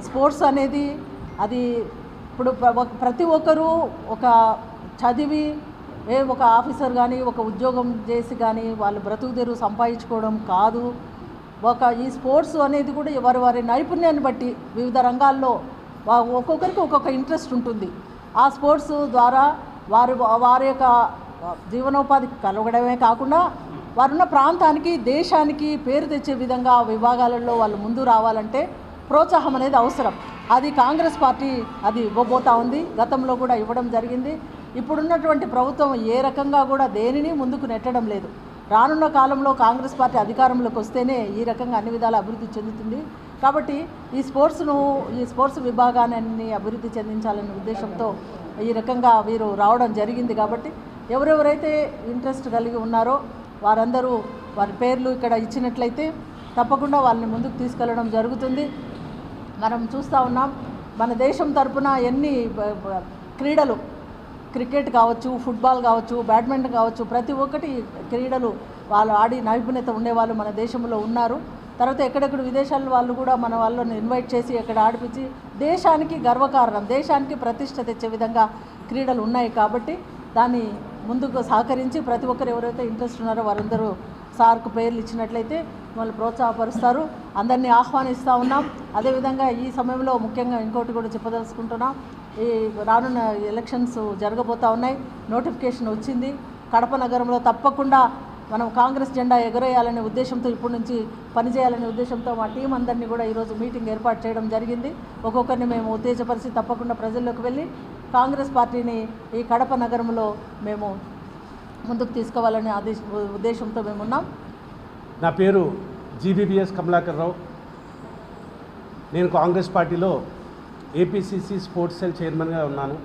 Sports అనేది అది ఇప్పుడు ప్రతి ఒక్కరూ ఒక చదివి ఒక ఆఫీసర్ కానీ ఒక ఉద్యోగం చేసి కానీ వాళ్ళు బ్రతుకు తెరువు సంపాదించుకోవడం కాదు. ఈ స్పోర్ట్స్ అనేది కూడా వారి వారి నైపుణ్యాన్ని బట్టి వివిధ రంగాల్లో ఒక్కొక్కరికి ఒక్కొక్క ఇంట్రెస్ట్ ఉంటుంది. ఆ స్పోర్ట్స్ ద్వారా వారి యొక్క జీవనోపాధి కలగడమే కాకుండా వారున్న ప్రాంతానికి దేశానికి పేరు తెచ్చే విధంగా విభాగాలలో వాళ్ళు ముందు రావాలంటే ప్రోత్సాహం అనేది అవసరం. అది కాంగ్రెస్ పార్టీ అది ఇవ్వబోతా ఉంది, గతంలో కూడా ఇవ్వడం జరిగింది. ఇప్పుడున్నటువంటి ప్రభుత్వం ఏ రకంగా కూడా దేనిని ముందుకు నెట్టడం లేదు. రానున్న కాలంలో కాంగ్రెస్ పార్టీ అధికారంలోకి వస్తేనే ఈ రకంగా అన్ని విధాల అభివృద్ధి చెందుతుంది. కాబట్టి ఈ స్పోర్ట్స్ విభాగాన్ని అభివృద్ధి చెందించాలనే ఉద్దేశంతో ఈ రకంగా వీరు రావడం జరిగింది. కాబట్టి ఎవరెవరైతే ఇంట్రెస్ట్ కలిగి ఉన్నారో వారందరూ వారి పేర్లు ఇక్కడ ఇచ్చినట్లయితే తప్పకుండా వాళ్ళని ముందుకు తీసుకెళ్లడం జరుగుతుంది. మనం చూస్తూ ఉన్నాం మన దేశం తరపున ఎన్ని క్రీడలు, క్రికెట్ కావచ్చు, ఫుట్బాల్ కావచ్చు, బ్యాడ్మింటన్ కావచ్చు, ప్రతి ఒక్కటి క్రీడలు వాళ్ళు ఆడి నైపుణ్యత ఉండేవాళ్ళు మన దేశంలో ఉన్నారు. తర్వాత ఎక్కడెక్కడ విదేశాల వాళ్ళు కూడా మన వాళ్ళని ఇన్వైట్ చేసి అక్కడ ఆడిపించి దేశానికి గర్వకారణం, దేశానికి ప్రతిష్ట తెచ్చే విధంగా క్రీడలు ఉన్నాయి. కాబట్టి దాన్ని ముందుకు సహకరించి ప్రతి ఒక్కరు ఎవరైతే ఇంట్రెస్ట్ ఉన్నారో వారందరూ సార్కు పేర్లు ఇచ్చినట్లయితే వాళ్ళు ప్రోత్సాహపరుస్తారు. అందరినీ ఆహ్వానిస్తూ ఉన్నాం. అదేవిధంగా ఈ సమయంలో ముఖ్యంగా ఇంకోటి కూడా చెప్పదలుచుకుంటున్నాం. ఈ రానున్న ఎలక్షన్స్ జరగబోతూ ఉన్నాయి. నోటిఫికేషన్ వచ్చింది. కడప నగరంలో తప్పకుండా మనం కాంగ్రెస్ జెండా ఎగరేయాలనే ఉద్దేశంతో ఇప్పటి నుంచి పనిచేయాలనే ఉద్దేశంతో మా టీం అందరినీ కూడా ఈరోజు మీటింగ్ ఏర్పాటు చేయడం జరిగింది. ఒక్కొక్కరిని మేము ఉత్తేజపరిచి తప్పకుండా ప్రజల్లోకి వెళ్ళి కాంగ్రెస్ పార్టీని ఈ కడప నగరంలో మేము ముందుకు తీసుకోవాలనే ఉద్దేశంతో మేము ఉన్నాం. నా పేరు జీబీబీఎస్ కమలాకర్ రావు. నేను కాంగ్రెస్ పార్టీలో ఏపీసీసీ స్పోర్ట్స్ సెల్ చైర్మన్గా ఉన్నాను.